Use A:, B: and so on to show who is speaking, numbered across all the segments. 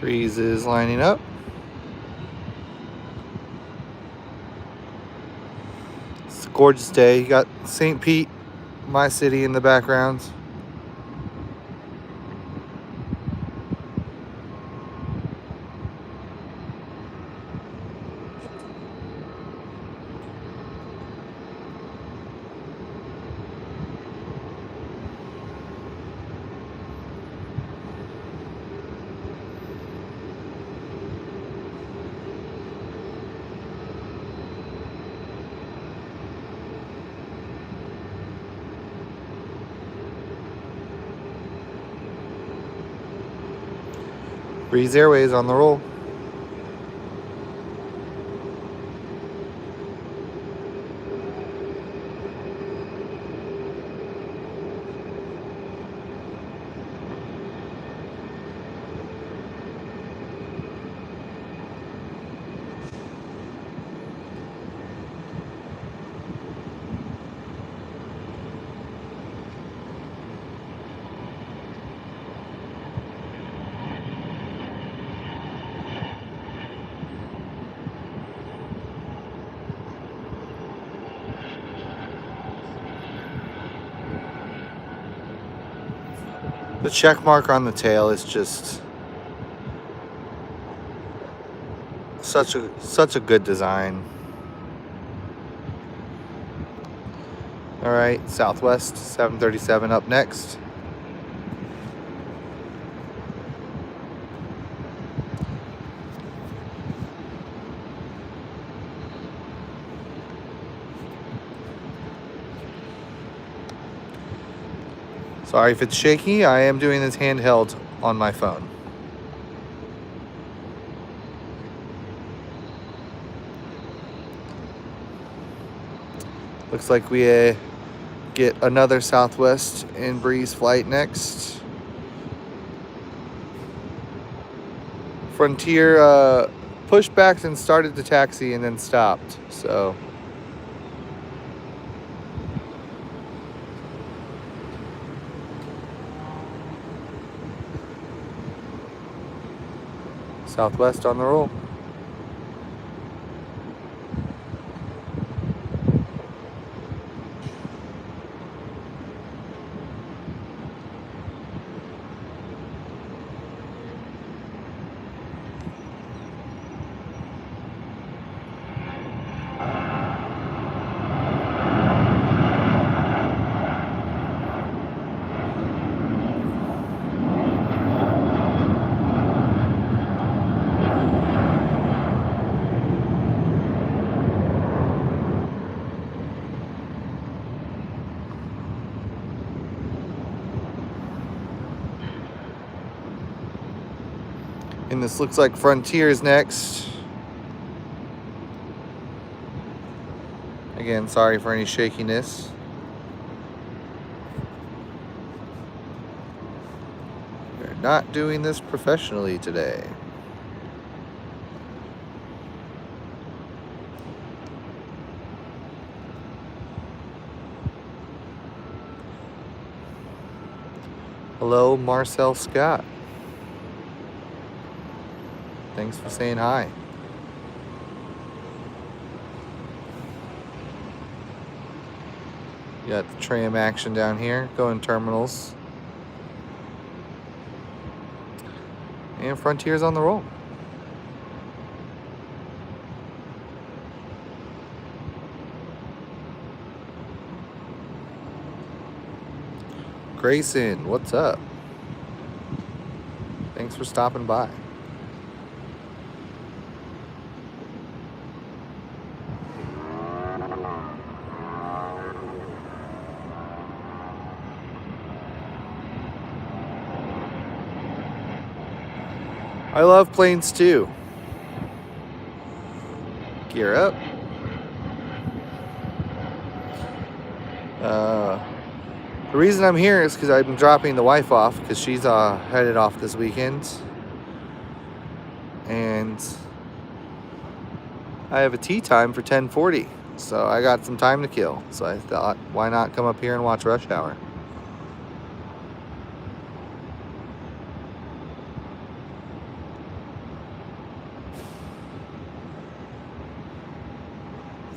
A: Breeze is lining up. It's a gorgeous day. You got St. Pete, my city, in the background. Breeze Airways on the roll. The check mark on the tail is just such a good design. All right, Southwest 737 up next. Sorry if it's shaky. I am doing this handheld on my phone. Looks like we get another Southwest in Breeze flight next. Frontier pushed back and started to taxi and then stopped. So Southwest on the roll. And this looks like Frontier is next. Again, sorry for any shakiness. We're not doing this professionally today. Hello, Marcel Scott. Thanks for saying hi. You got the tram action down here, going terminals. And Frontier's on the roll. Grayson, what's up? Thanks for stopping by. I love planes too. Gear up. The reason I'm here is because I'm dropping the wife off because she's headed off this weekend. And I have a tea time for 10:40. So I got some time to kill. So I thought, why not come up here and watch Rush Hour?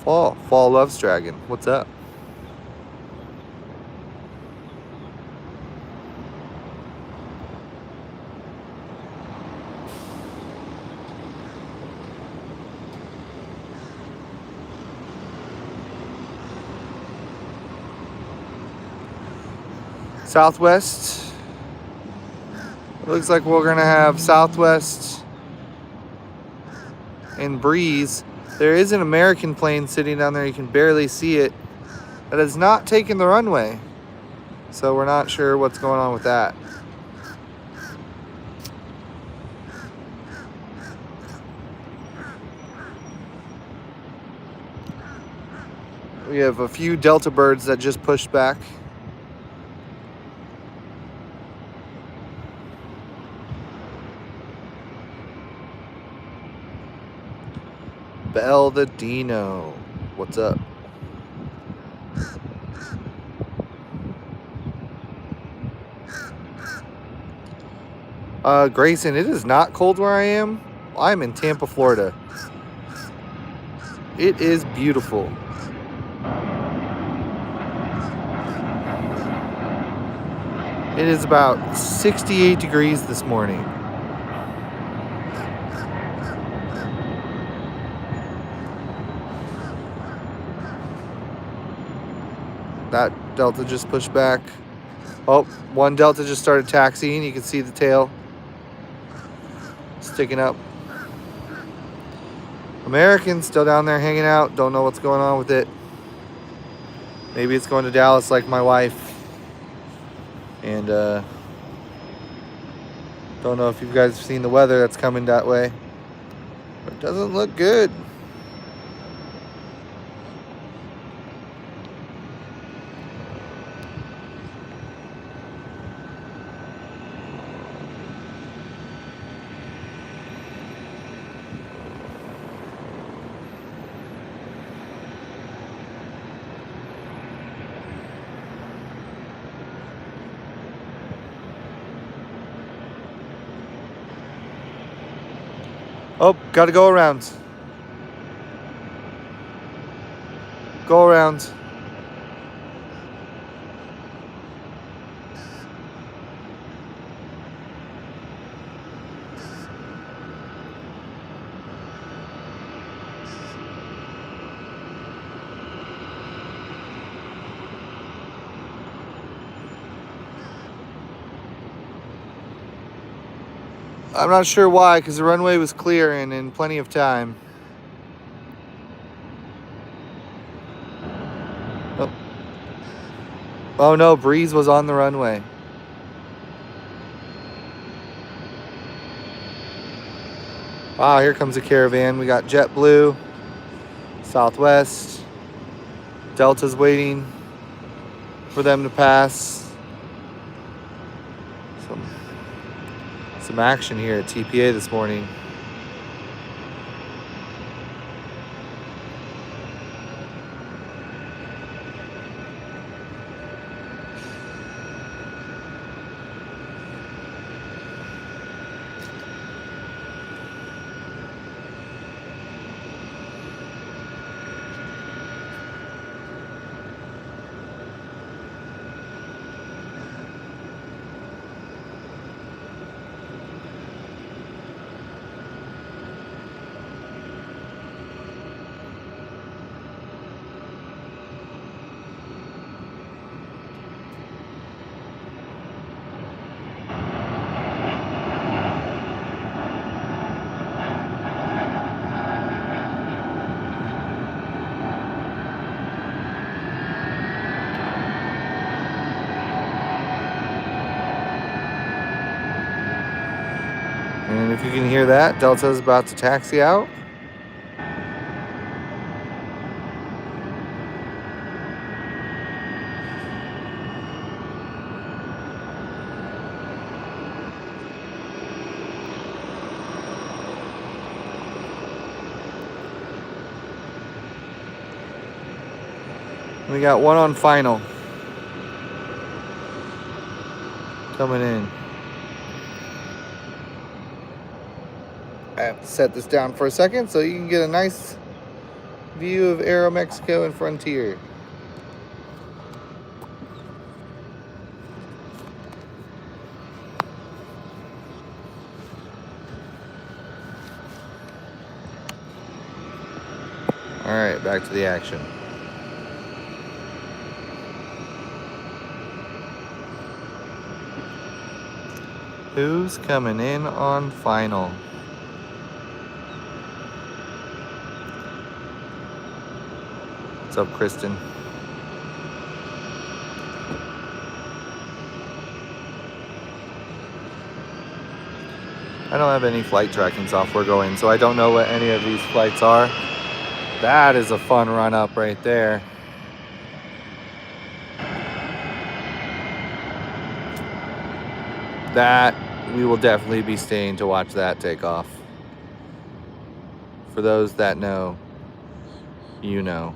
A: Fall loves dragon. What's up? Southwest. It looks like we're gonna have southwest and breeze. There is an American plane sitting down there. You can barely see it. That is not taking the runway. So we're not sure what's going on with that. We have a few Delta birds that just pushed back. Belvedino. What's up? Grayson, it is not cold where I am. I'm in Tampa, Florida. It is beautiful. It is about 68 degrees this morning. That Delta just pushed back. Oh, one Delta just started taxiing. You can see the tail sticking up. Americans still down there hanging out. Don't know what's going on with it. Maybe it's going to Dallas like my wife. And don't know if you guys have seen the weather that's coming that way. But it doesn't look good. Oh, gotta go around. Go around. I'm not sure why, because the runway was clear and in plenty of time. Oh. Oh no, breeze was on the runway. Wow, here comes a caravan. We got JetBlue, Southwest, Delta's waiting for them to pass. Some action here at TPA this morning. And if you can hear that, Delta's about to taxi out. We got one on final coming in. I have to set this down for a second so you can get a nice view of Aeromexico and Frontier. All right, back to the action. Who's coming in on final? What's up, Kristen? I don't have any flight tracking software going, so I don't know what any of these flights are. That is a fun run up right there. That, we will definitely be staying to watch that take off. For those that know, you know.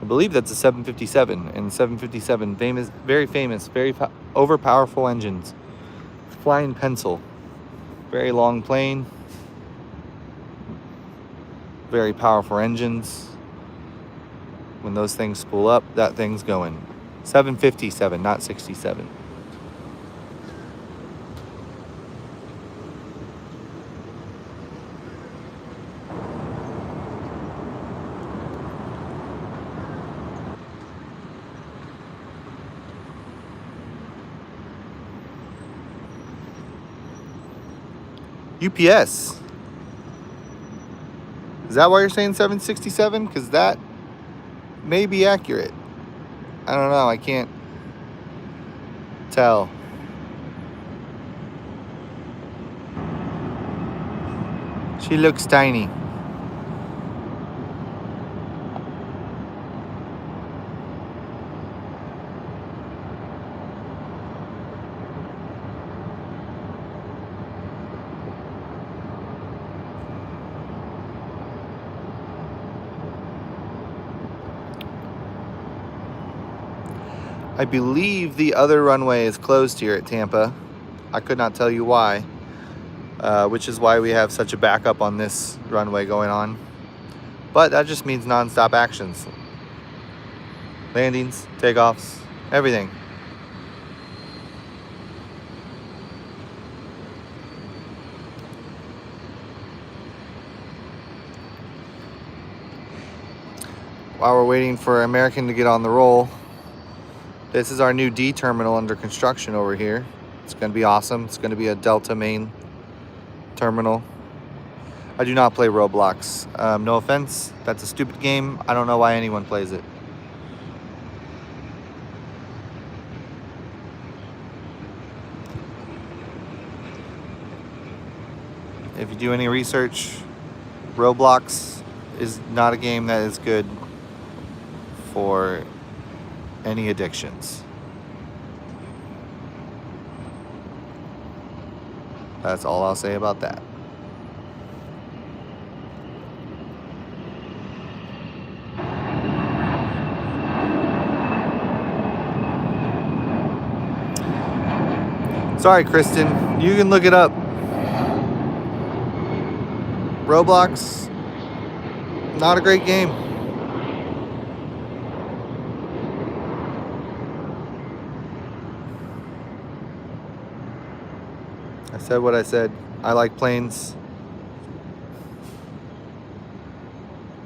A: I believe that's a 757, and 757, famous, very overpowerful engines. Flying pencil. Very long plane. Very powerful engines. When those things spool up, that thing's going. 757, not 67. UPS. Is that why you're saying 767? Because that may be accurate. I don't know. I can't tell. She looks tiny. I believe the other runway is closed here at Tampa. I could not tell you why, which is why we have such a backup on this runway going on. But that just means non-stop actions. Landings, takeoffs, everything. While we're waiting for American to get on the roll, this is our new D terminal under construction over here. It's going to be awesome. It's going to be a Delta main terminal. I do not play Roblox. No offense. That's a stupid game. I don't know why anyone plays it. If you do any research, Roblox is not a game that is good for any addictions. That's all I'll say about that. Sorry, Kristen. You can look it up. Roblox, not a great game. I said what I said. I like planes.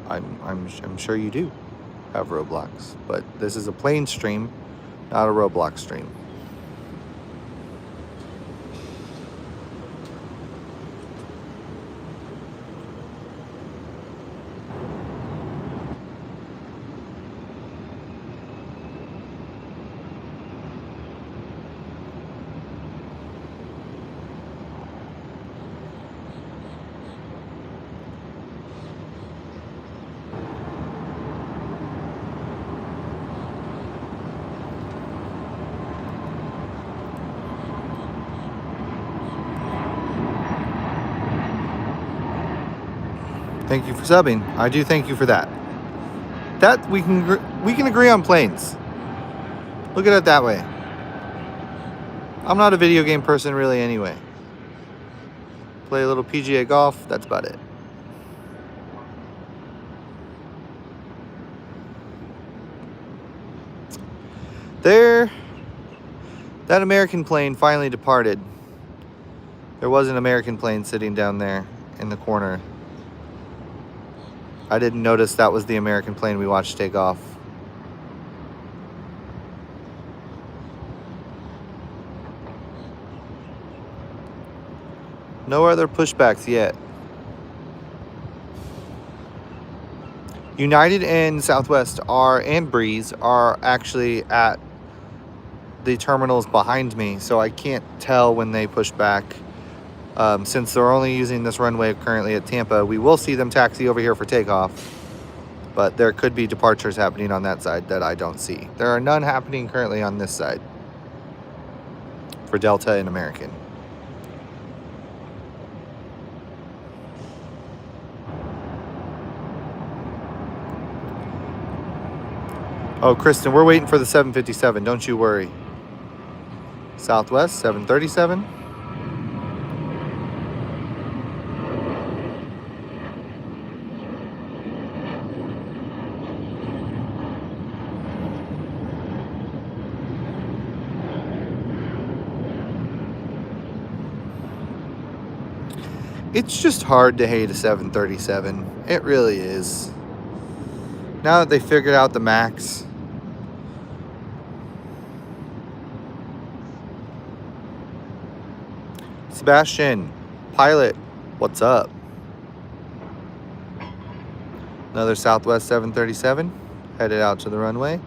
A: I'm sure you do have Roblox, but this is a plane stream, not a Roblox stream. Thank you for subbing. I do thank you for that. That we can agree on planes. Look at it that way. I'm not a video game person really anyway. Play a little PGA golf, that's about it. There, that American plane finally departed. There was an American plane sitting down there in the corner. I didn't notice that was the American plane we watched take off. No other pushbacks yet. United and Southwest and Breeze are actually at the terminals behind me, so I can't tell when they push back. Since they're only using this runway currently at Tampa, we will see them taxi over here for takeoff. But there could be departures happening on that side that I don't see. There are none happening currently on this side for Delta and American. Oh, Kristen, we're waiting for the 757. Don't you worry. Southwest, 737. It's just hard to hate a 737. It really is. Now that they figured out the MAX. Sebastian, pilot, what's up? Another Southwest 737 headed out to the runway.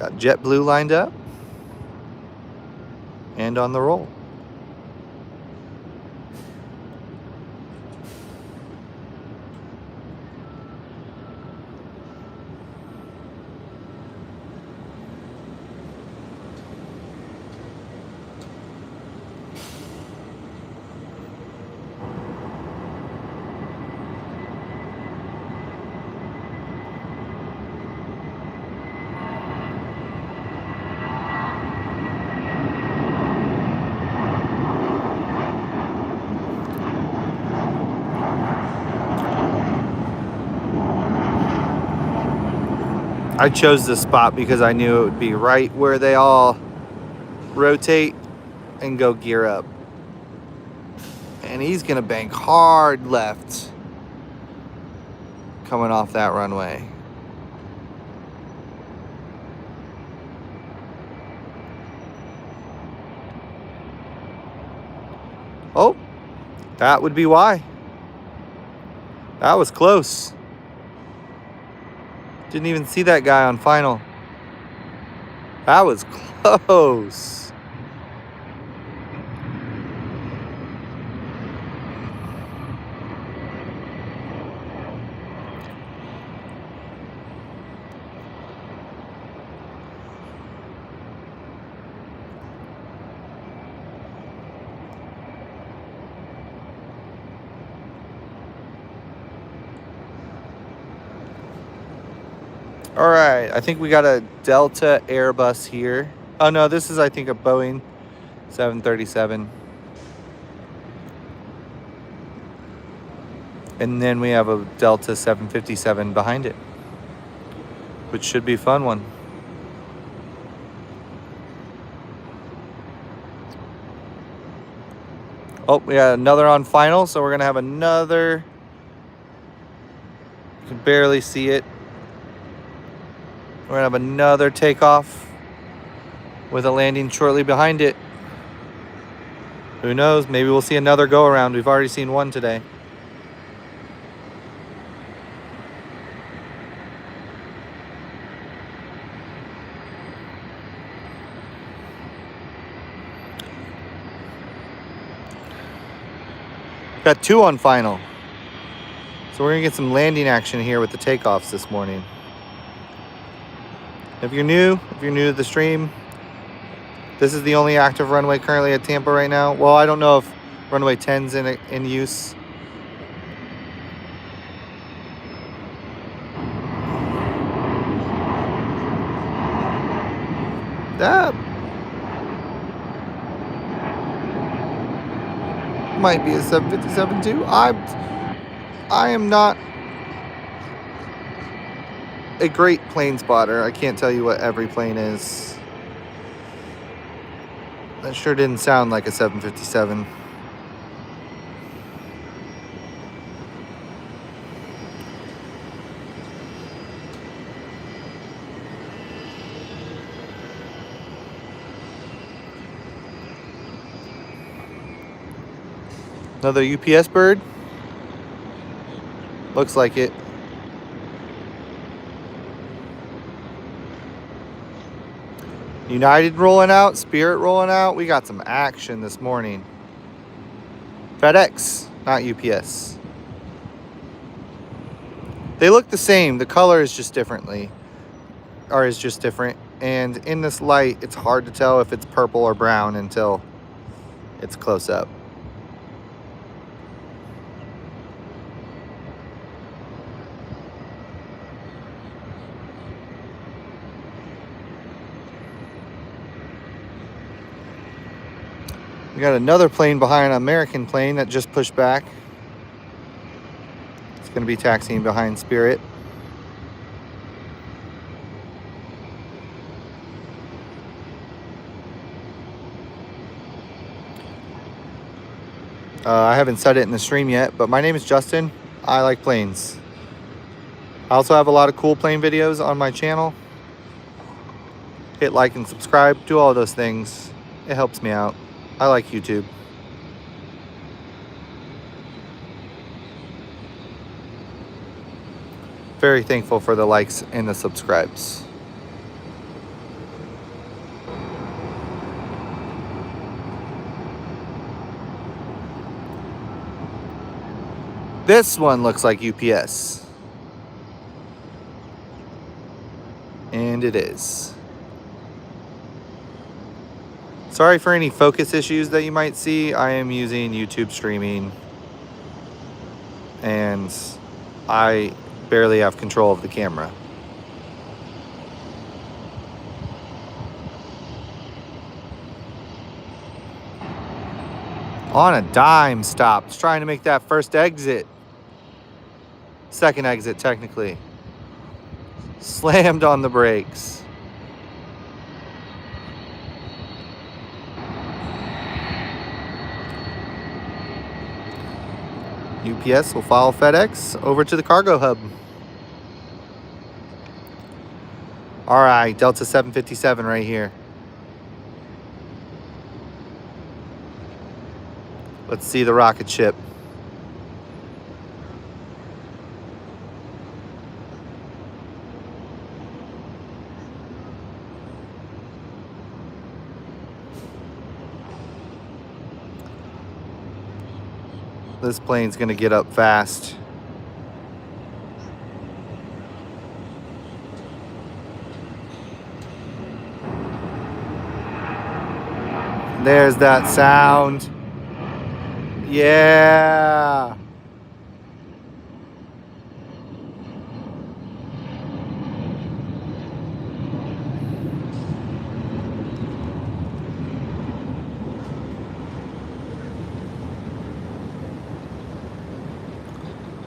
A: Got JetBlue lined up and on the roll. I chose this spot because I knew it would be right where they all rotate and go gear up. And he's gonna bank hard left coming off that runway. Oh, that would be why. That was close. Didn't even see that guy on final. That was close. All right, I think we got a Delta Airbus here. Oh no, this is I think a Boeing 737. And then we have a Delta 757 behind it, which should be a fun one. Oh, we got another on final, so we're gonna have another. You can barely see it. We're gonna have another takeoff with a landing shortly behind it. Who knows? Maybe we'll see another go around. We've already seen one today. Got two on final. So we're gonna get some landing action here with the takeoffs this morning. If you're new to the stream, this is the only active runway currently at Tampa right now. Well, I don't know if runway 10's in use. might be a 757 too. I am not a great plane spotter. I can't tell you what every plane is. That sure didn't sound like a 757. Another UPS bird. Looks like it. United rolling out, Spirit rolling out. We got some action this morning. FedEx, not UPS. They look the same. The color is just different. And in this light, it's hard to tell if it's purple or brown until it's close up. We got another plane behind an American plane that just pushed back. It's going to be taxiing behind Spirit. I haven't said it in the stream yet, but my name is Justin. I like planes. I also have a lot of cool plane videos on my channel. Hit like and subscribe. Do all those things. It helps me out. I like YouTube. Very thankful for the likes and the subscribes. This one looks like UPS. And it is. Sorry for any focus issues that you might see. I am using YouTube streaming and I barely have control of the camera. On a dime stopped, trying to make that first exit. Second exit, technically. Slammed on the brakes. UPS will follow FedEx over to the cargo hub. All right, Delta 757 right here. Let's see the rocket ship. This plane's gonna get up fast. There's that sound. Yeah.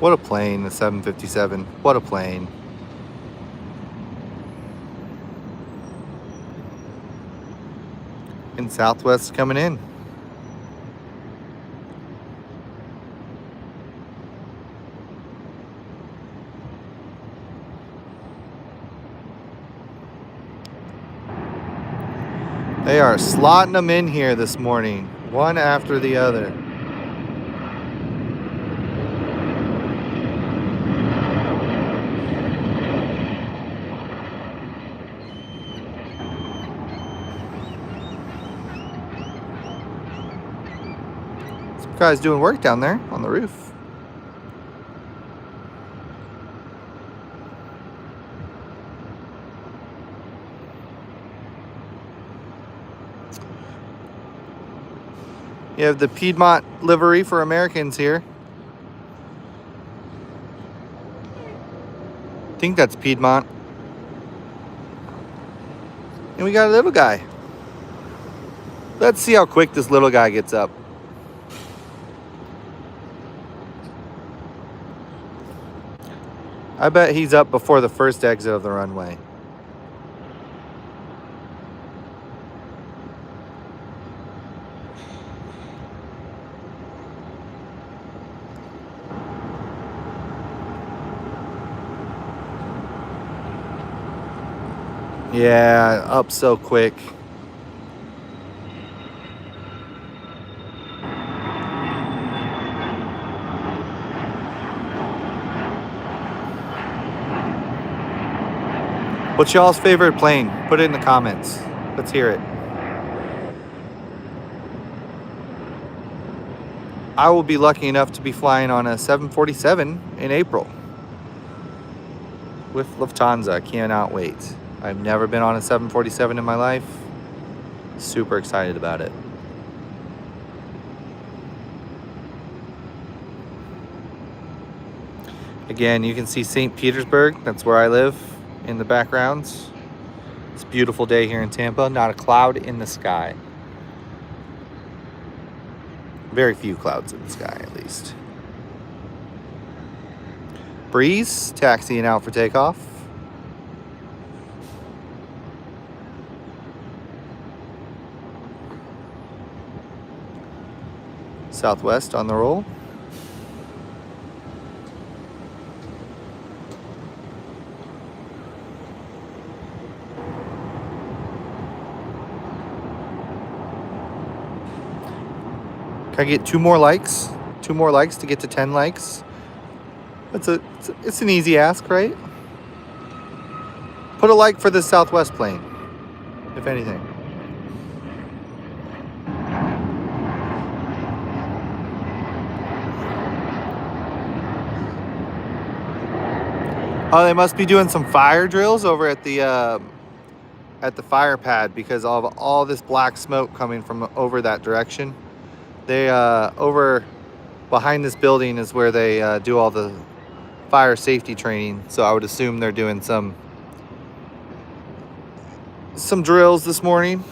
A: What a plane, the 757. What a plane. And Southwest coming in. They are slotting them in here this morning, one after the other. Some guys doing work down there on the roof. You have the Piedmont livery for Americans here. I think that's Piedmont. And we got a little guy. Let's see how quick this little guy gets up. I bet he's up before the first exit of the runway. Yeah, up so quick. What's y'all's favorite plane? Put it in the comments. Let's hear it. I will be lucky enough to be flying on a 747 in April with Lufthansa. I cannot wait. I've never been on a 747 in my life. Super excited about it. Again, you can see St. Petersburg. That's where I live in the backgrounds. It's a beautiful day here in Tampa. Not a cloud in the sky. Very few clouds in the sky, at least. Breeze taxiing out for takeoff. Southwest on the roll. Can I get 2 more likes? 2 more likes to get to 10 likes? It's an easy ask, right? Put a like for this Southwest plane, if anything. Oh, they must be doing some fire drills over at the fire pad because of all this black smoke coming from over that direction. They over behind this building is where they do all the fire safety training. So I would assume they're doing some drills this morning.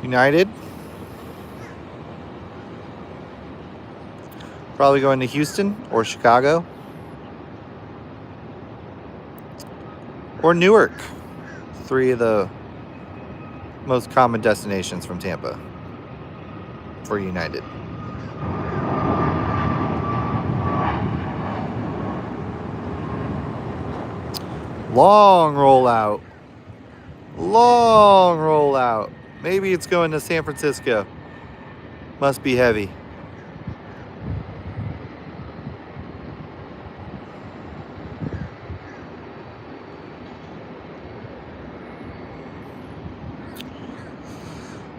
A: United. Probably going to Houston or Chicago. Or Newark. 3 of the most common destinations from Tampa for United. Long rollout. Long rollout. Maybe it's going to San Francisco. Must be heavy.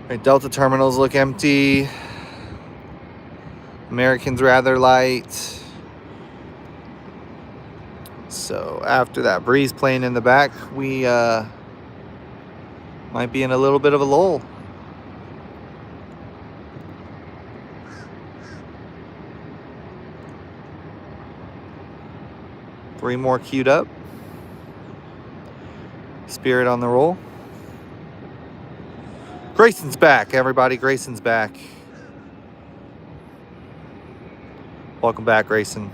A: Right, Delta terminals look empty. American's rather light. So after that breeze plane in the back, we might be in a little bit of a lull. Three more queued up. Spirit on the roll. Grayson's back, everybody. Grayson's back. Welcome back, Grayson.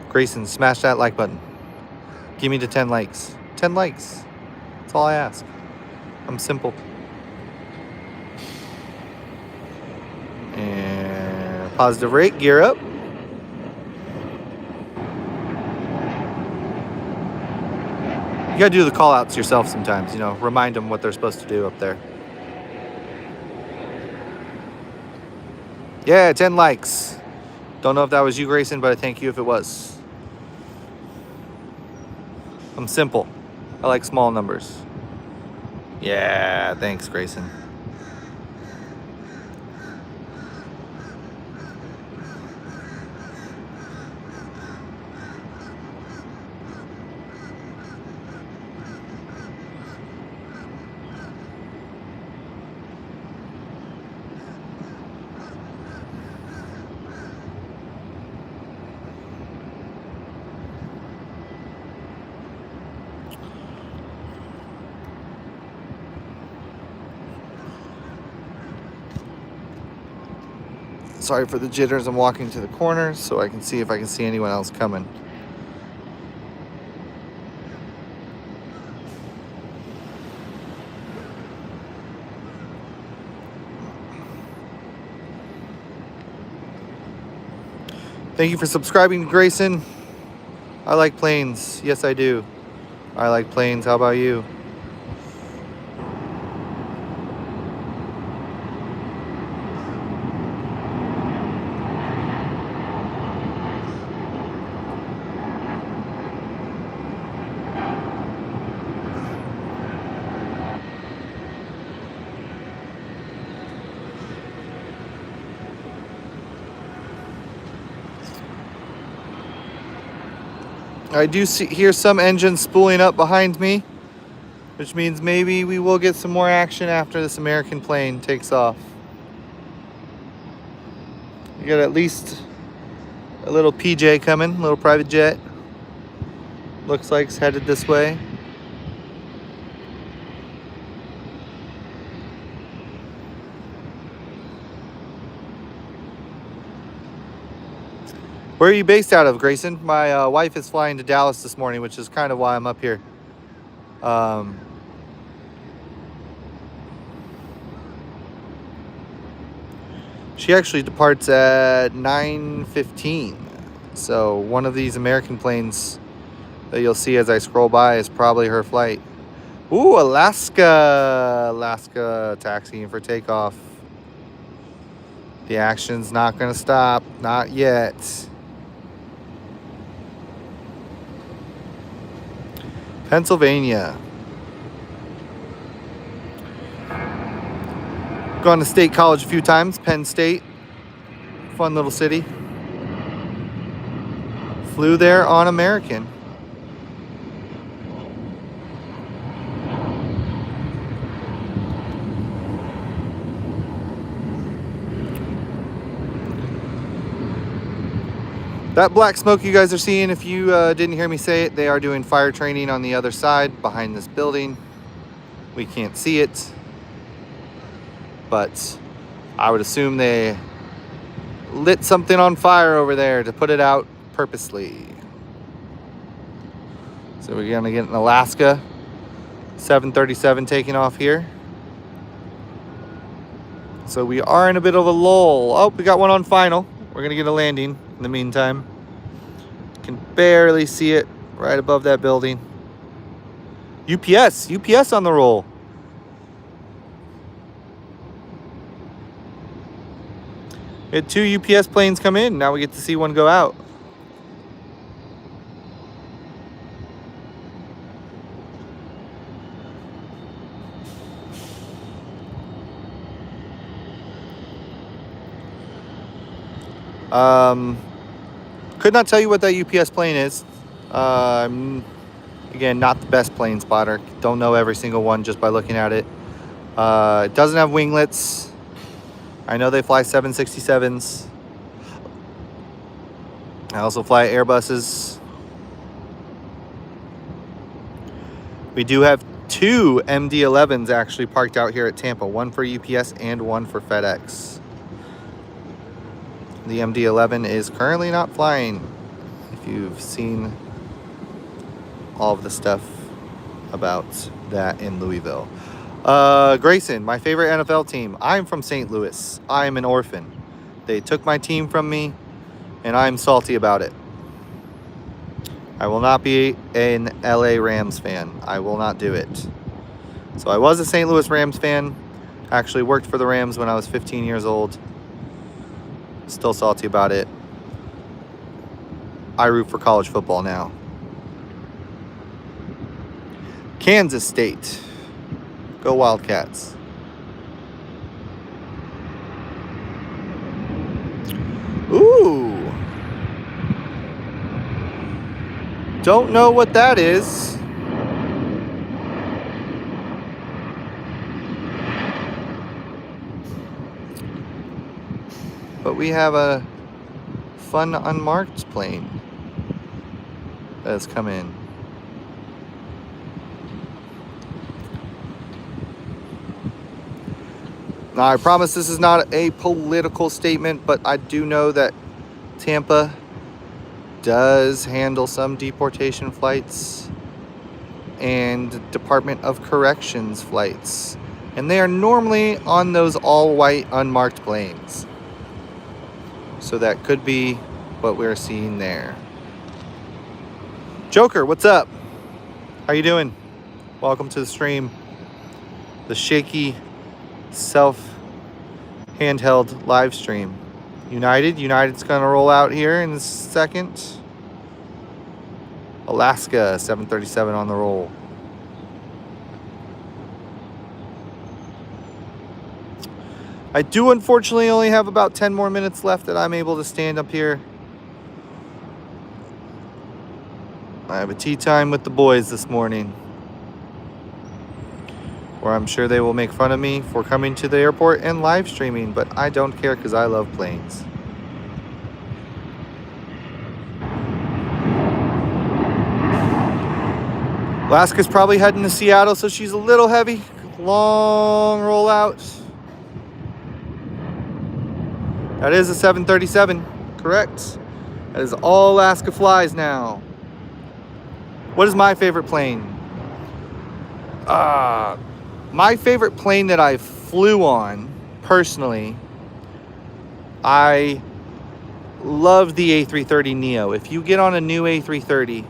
A: Grayson, smash that like button. Give me the 10 likes. 10 likes. That's all I ask. I'm simple. And positive rate, gear up. You gotta do the call outs yourself sometimes, you know, remind them what they're supposed to do up there. Yeah, 10 likes. Don't know if that was you, Grayson, but I thank you if it was. I'm simple. I like small numbers. Yeah, thanks, Grayson. Sorry for the jitters. I'm walking to the corner so I can see if I can see anyone else coming. Thank you for subscribing, Grayson. I like planes. Yes, I do. I like planes. How about you? I do hear some engines spooling up behind me, which means maybe we will get some more action after this American plane takes off. We got at least a little PJ coming, a little private jet. Looks like it's headed this way. Where are you based out of, Grayson? My wife is flying to Dallas this morning, which is kind of why I'm up here. She actually departs at 9:15. So one of these American planes that you'll see as I scroll by is probably her flight. Ooh, Alaska. Alaska taxiing for takeoff. The action's not going to stop. Not yet. Pennsylvania. Gone to State College a few times. Penn State. Fun little city. Flew there on American. That black smoke you guys are seeing, if you didn't hear me say it, they are doing fire training on the other side behind this building. We can't see it, but I would assume they lit something on fire over there to put it out purposely. So we're gonna get an Alaska 737 taking off here. So we are in a bit of a lull. Oh, we got one on final. We're gonna get a landing in the meantime. Can barely see it right above that building. UPS on the roll. We had 2 UPS planes come in. Now we get to see one go out. Could not tell you what that UPS plane is. Again, not the best plane spotter. Don't know every single one just by looking at it. It doesn't have winglets. I know they fly 767s. I also fly Airbuses. We do have 2 MD-11s actually parked out here at Tampa. One for UPS and one for FedEx. The MD-11 is currently not flying. If you've seen all of the stuff about that in Louisville. Grayson, my favorite NFL team. I'm from St. Louis. I'm an orphan. They took my team from me, and I'm salty about it. I will not be an LA Rams fan. I will not do it. So I was a St. Louis Rams fan. Actually worked for the Rams when I was 15 years old. Still salty about it. I root for college football now. Kansas State. Go Wildcats. Ooh. Don't know what that is. But we have a fun unmarked plane that has come in. Now, I promise this is not a political statement, but I do know that Tampa does handle some deportation flights and Department of Corrections flights. And they are normally on those all-white unmarked planes. So that could be what we're seeing there. Joker, what's up? How you doing? Welcome to the stream. The shaky self-handheld live stream. United's gonna roll out here in a second. Alaska, 737 on the roll. I do unfortunately only have about 10 more minutes left that I'm able to stand up here. I have a tea time with the boys this morning, where I'm sure they will make fun of me for coming to the airport and live streaming, but I don't care because I love planes. Alaska's probably heading to Seattle, so she's a little heavy. Long rollout. That is a 737, correct? That is all Alaska flies now. What is my favorite plane? My favorite plane that I flew on, personally, I love the A330neo. If you get on a new A330,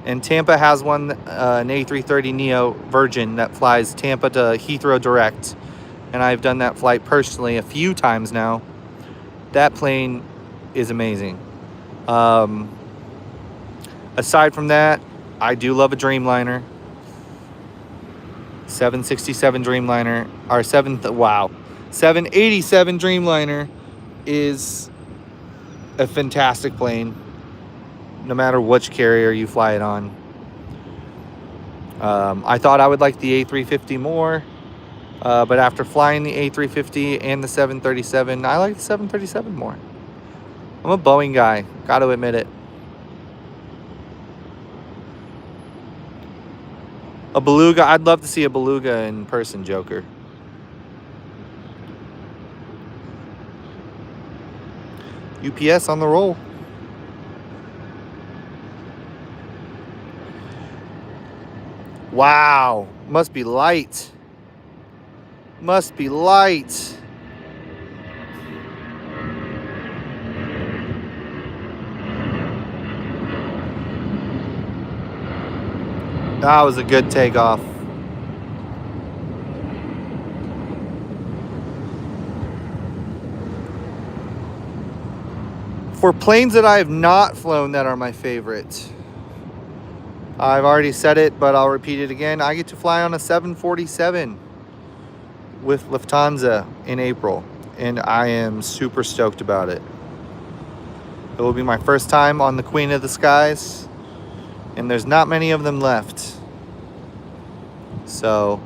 A: and Tampa has one, an A330neo Virgin that flies Tampa to Heathrow direct, and I've done that flight personally a few times now. That plane is amazing. Aside from that, I do love a Dreamliner. 767 Dreamliner, or 787 Dreamliner is a fantastic plane, no matter which carrier you fly it on. I thought I would like the A350 more, but after flying the A350 and the 737, I like the 737 more. I'm a Boeing guy, gotta admit it. A Beluga, I'd love to see a Beluga in person, Joker. UPS on the roll. Wow, must be light. Must be light. That was a good takeoff. For planes that I have not flown that are my favorite, I've already said it, but I'll repeat it again. I get to fly on a 747 with Lufthansa in April, and I am super stoked about it. It will be my first time on the Queen of the Skies, and there's not many of them left. So,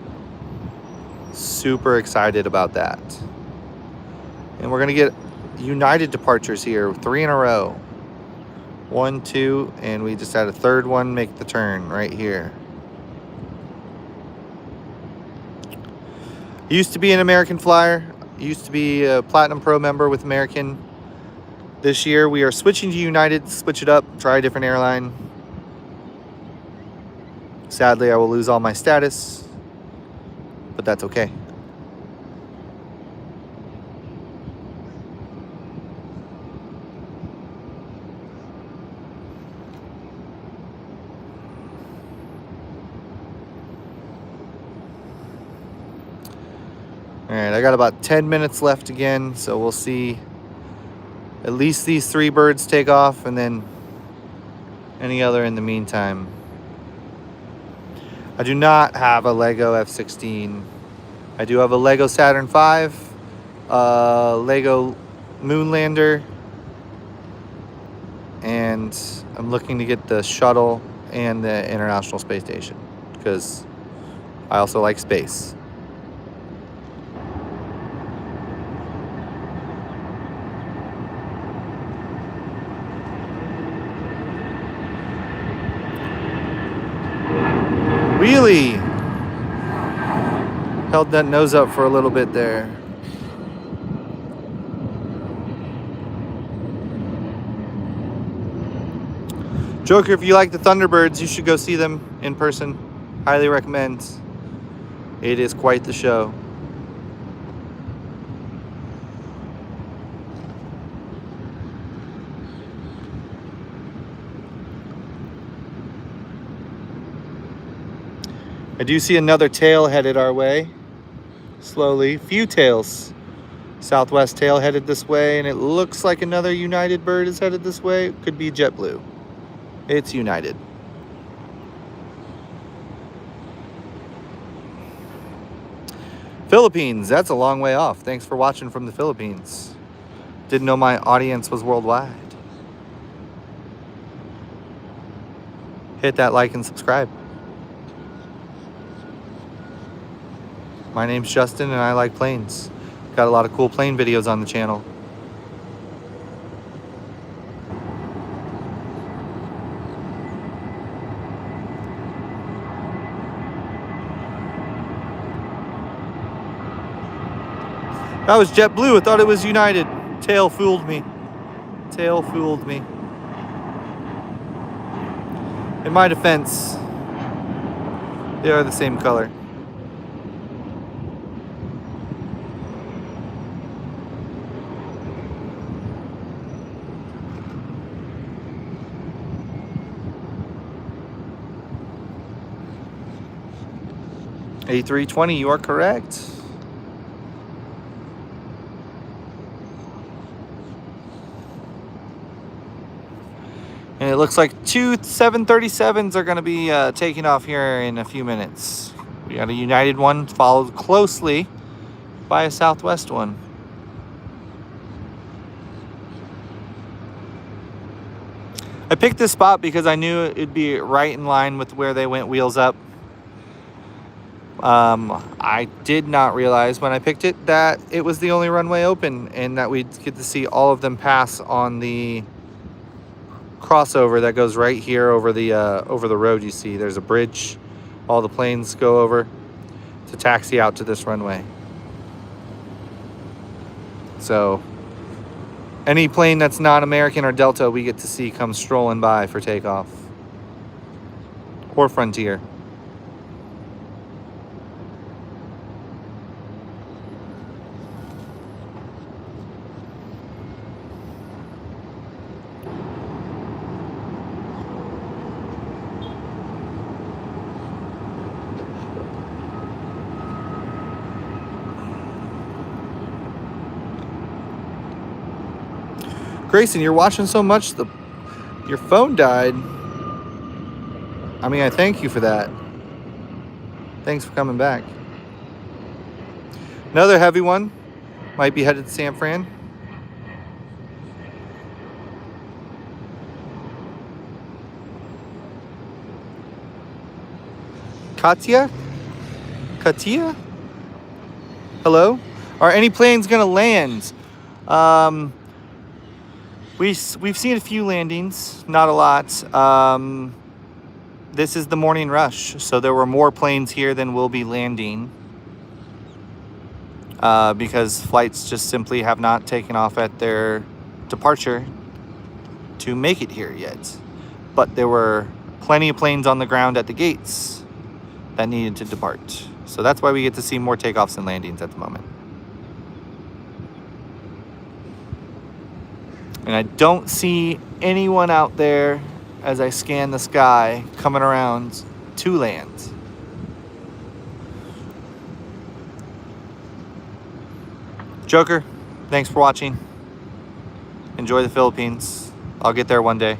A: super excited about that. And we're going to get United departures here, 3 in a row. 1, 2, and we just had a third one make the turn right here. Used to be an American flyer. Used to be a Platinum Pro member with American. This year we are switching to United, switch it up, try a different airline. Sadly, I will lose all my status, but that's okay. All right, I got about 10 minutes left again, so we'll see at least these 3 birds take off, and then any other in the meantime. I do not have a Lego F-16. I do have a Lego Saturn V, Lego Moonlander, and I'm looking to get the shuttle and the International Space Station because I also like space. Really held that nose up for a little bit there. Joker, if you like the Thunderbirds, you should go see them in person. Highly recommend. It is quite the show. I do see another tail headed our way. Slowly. Few tails. Southwest tail headed this way, and it looks like another United bird is headed this way. Could be JetBlue. It's United. Philippines, that's a long way off. Thanks for watching from the Philippines. Didn't know my audience was worldwide. Hit that like and subscribe. My name's Justin and I like planes. Got a lot of cool plane videos on the channel. That was JetBlue. I thought it was United. Tail fooled me. Tail fooled me. In my defense, they are the same color. A320, you are correct. And it looks like two 737s are going to be taking off here in a few minutes. We got a United one followed closely by a Southwest one. I picked this spot because I knew it'd be right in line with where they went wheels up. I did not realize when I picked it that it was the only runway open and that we'd get to see all of them pass on the crossover that goes right here over the road. You see there's a bridge all the planes go over to taxi out to this runway. So any plane that's not American or Delta we get to see come strolling by for takeoff, or Frontier. Grayson, you're watching so much, your phone died. I mean, I thank you for that. Thanks for coming back. Another heavy one. Might be headed to San Fran. Katia? Hello? Are any planes gonna land? We've seen a few landings, not a lot. This is the morning rush, so there were more planes here than will be landing because flights just simply have not taken off at their departure to make it here yet. But there were plenty of planes on the ground at the gates that needed to depart. So that's why we get to see more takeoffs and landings at the moment. And I don't see anyone out there as I scan the sky coming around to land. Joker, thanks for watching. Enjoy the Philippines. I'll get there one day.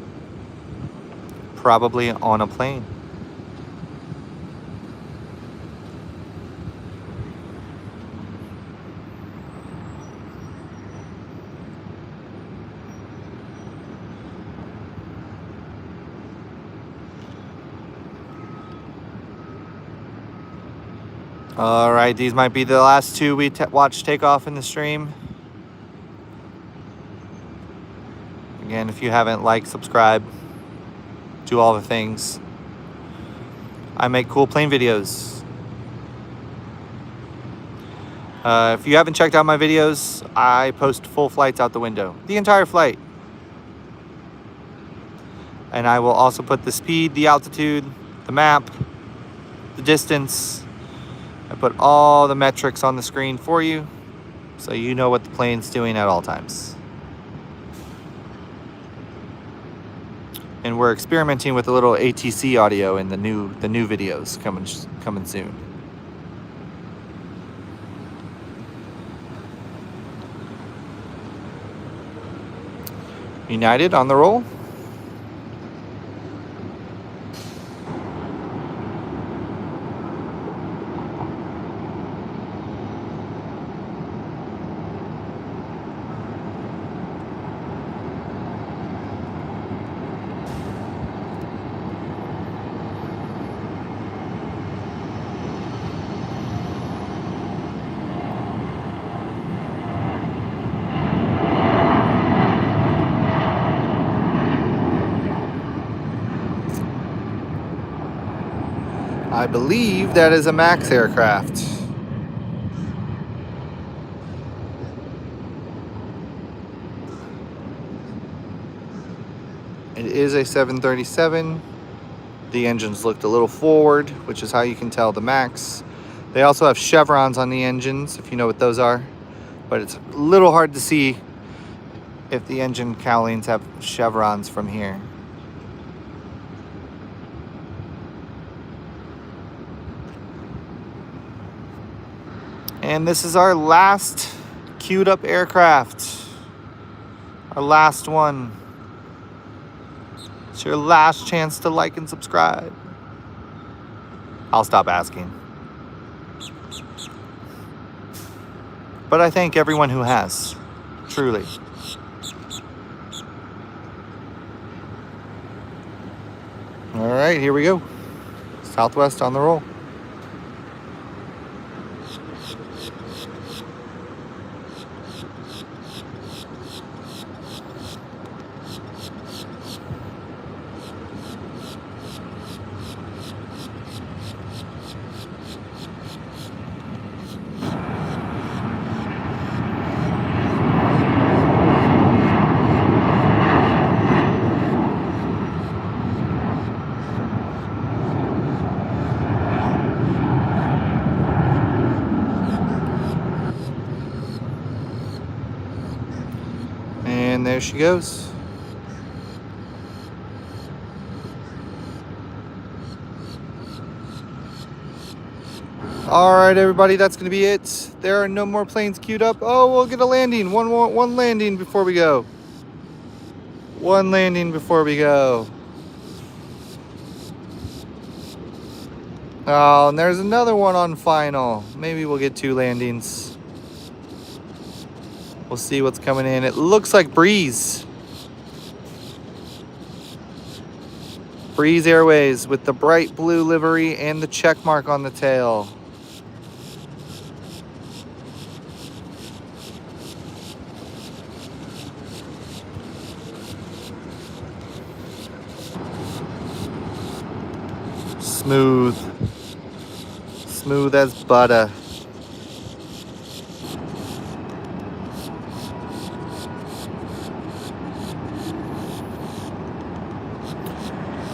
A: Probably on a plane. All right, these might be the last two we watch take off in the stream. Again, if you haven't liked, subscribe, do all the things. I make cool plane videos. If you haven't checked out my videos, I post full flights out the window, the entire flight. And I will also put the speed, the altitude, the map, the distance. I put all the metrics on the screen for you, so you know what the plane's doing at all times. And we're experimenting with a little ATC audio in the new videos coming soon. United on the roll. I believe that is a MAX aircraft. It is a 737. The engines looked a little forward, which is how you can tell the MAX. They also have chevrons on the engines, if you know what those are. But it's a little hard to see if the engine cowlings have chevrons from here. And this is our last queued up aircraft. Our last one. It's your last chance to like and subscribe. I'll stop asking. But I thank everyone who has. Truly. All right, here we go. Southwest on the roll. And there she goes. All right, everybody, that's going to be it. There are no more planes queued up. Oh, we'll get a landing. One landing before we go. One landing before we go. Oh, and there's another one on final. Maybe we'll get 2 landings. We'll see what's coming in. It looks like Breeze. Breeze Airways with the bright blue livery and the check mark on the tail. Smooth. Smooth as butter.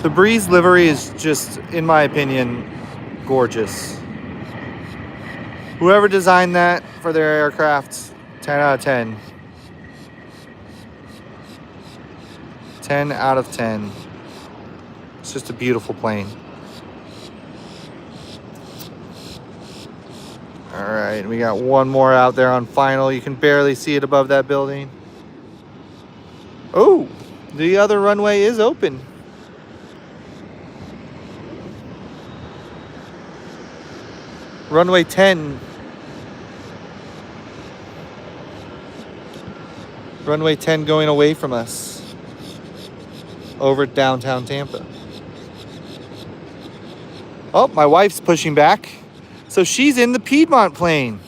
A: The Breeze livery is just, in my opinion, gorgeous. Whoever designed that for their aircraft, 10 out of 10. 10 out of 10. It's just a beautiful plane. All right, we got one more out there on final. You can barely see it above that building. Oh, the other runway is open. Runway 10. Runway 10 going away from us. Over downtown Tampa. Oh, my wife's pushing back. So she's in the Piedmont plane.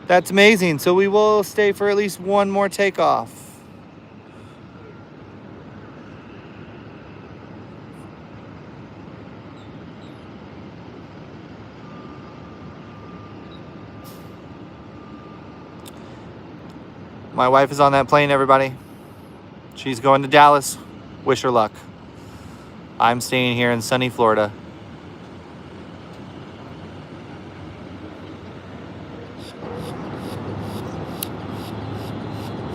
A: That's amazing. So we will stay for at least one more takeoff. My wife is on that plane, everybody. She's going to Dallas. Wish her luck. I'm staying here in sunny Florida.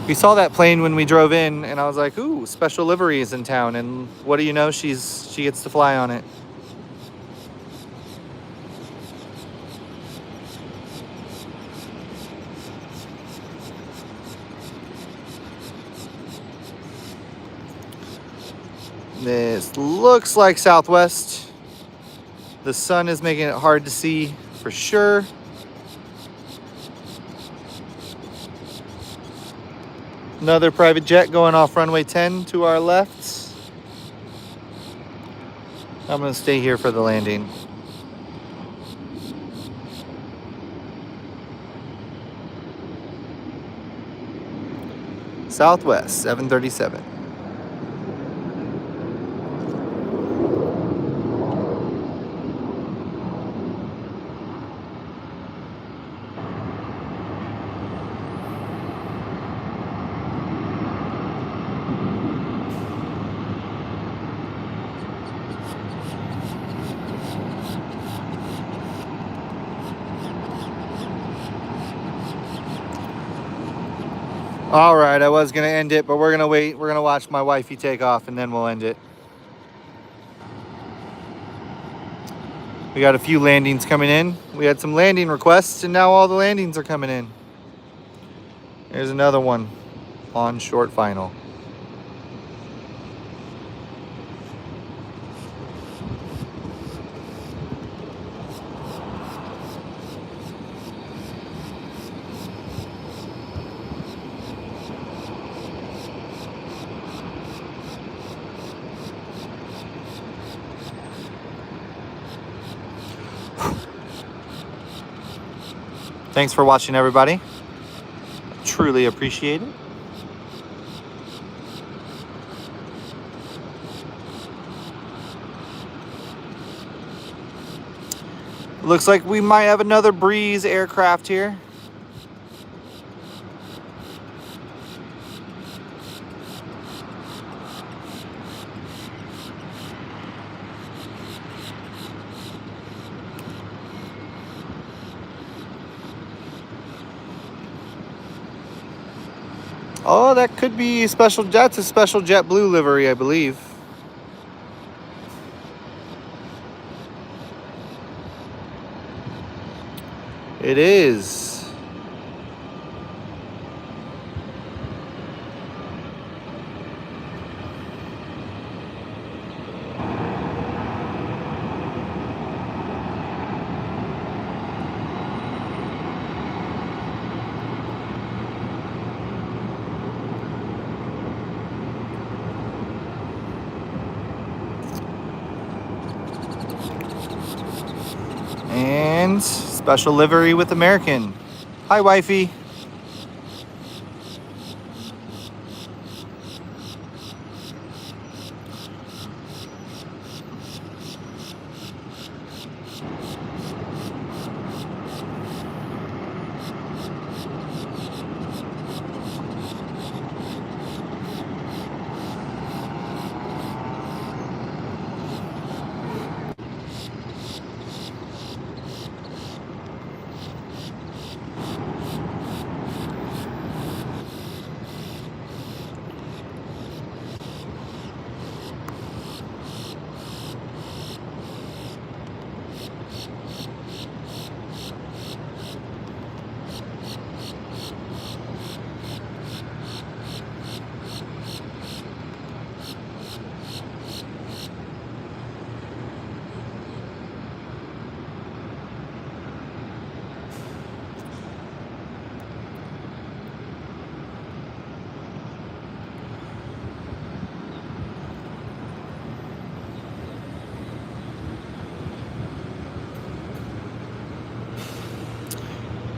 A: We saw that plane when we drove in, and I was like, ooh, special livery is in town. And what do you know? She gets to fly on it. This looks like Southwest. The sun is making it hard to see for sure. Another private jet going off runway 10 to our left. I'm gonna stay here for the landing. Southwest 737. All right, I was gonna end it, but we're gonna wait. We're gonna watch my wifey take off and then we'll end it. We got a few landings coming in. We had some landing requests and now all the landings are coming in. There's another one on short final. Thanks for watching, everybody. Truly appreciate it. Looks like we might have another Breeze aircraft here. Oh, that could be special. That's a special JetBlue livery, I believe. It is. And special livery with American. Hi, wifey.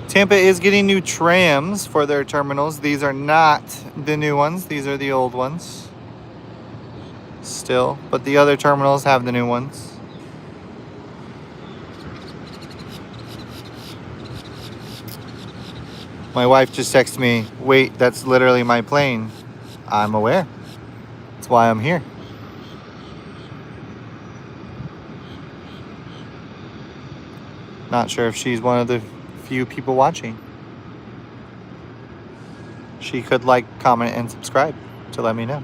A: Tampa is getting new trams for their terminals. These are not the new ones. These are the old ones still, but the other terminals have the new ones. My wife just texted me, wait, that's literally my plane. I'm aware. That's why I'm here. Not sure if she's one of the few people watching. She could like, comment, and subscribe to let me know.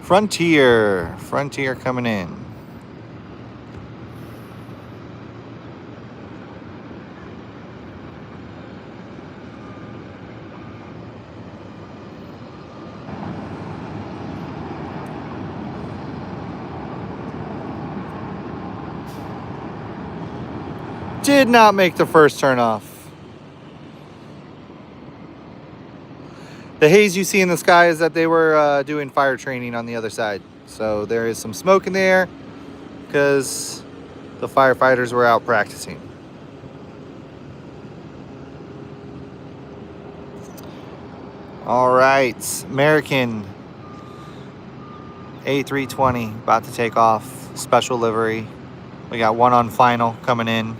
A: Frontier coming in. Did not make the first turn off. The haze you see in the sky is that they were doing fire training on the other side. So there is some smoke in the air because the firefighters were out practicing. All right, American A320 about to take off, special livery. We got one on final coming in.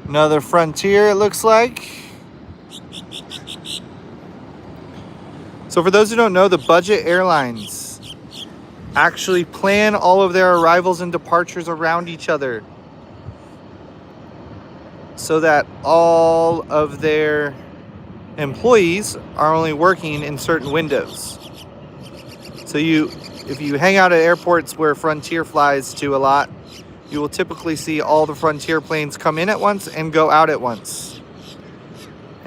A: Another Frontier, it looks like. So for those who don't know, the budget airlines actually plan all of their arrivals and departures around each other so that all of their employees are only working in certain windows. So if you hang out at airports where Frontier flies to a lot, you will typically see all the Frontier planes come in at once and go out at once.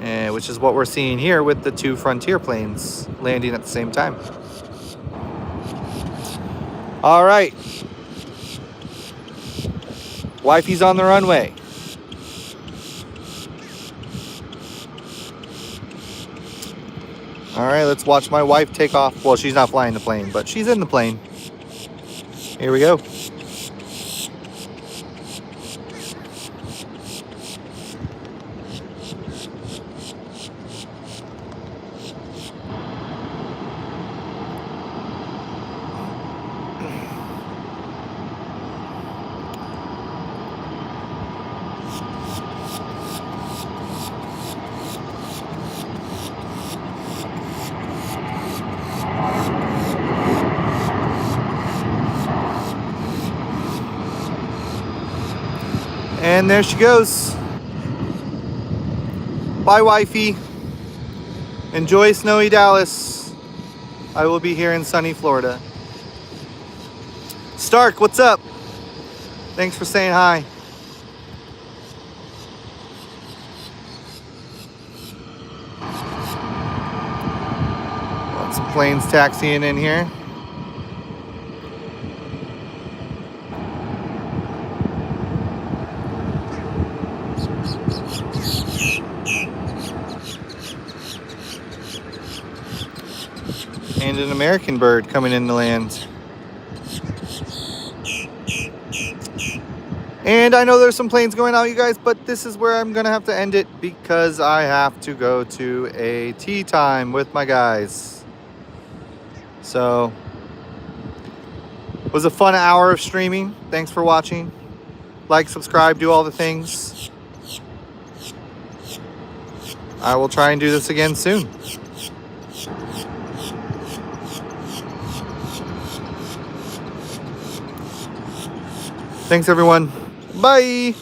A: Which is what we're seeing here with the two Frontier planes landing at the same time. All right. Wifey's on the runway. All right, let's watch my wife take off. Well, she's not flying the plane, but she's in the plane. Here we go. And there she goes. Bye, wifey. Enjoy snowy Dallas. I will be here in sunny Florida. Stark, what's up? Thanks for saying hi. Got some planes taxiing in here. And an American bird coming in to land. And I know there's some planes going out, you guys, but this is where I'm going to have to end it because I have to go to a tea time with my guys. So, it was a fun hour of streaming. Thanks for watching. Like, subscribe, do all the things. I will try and do this again soon. Thanks, everyone. Bye.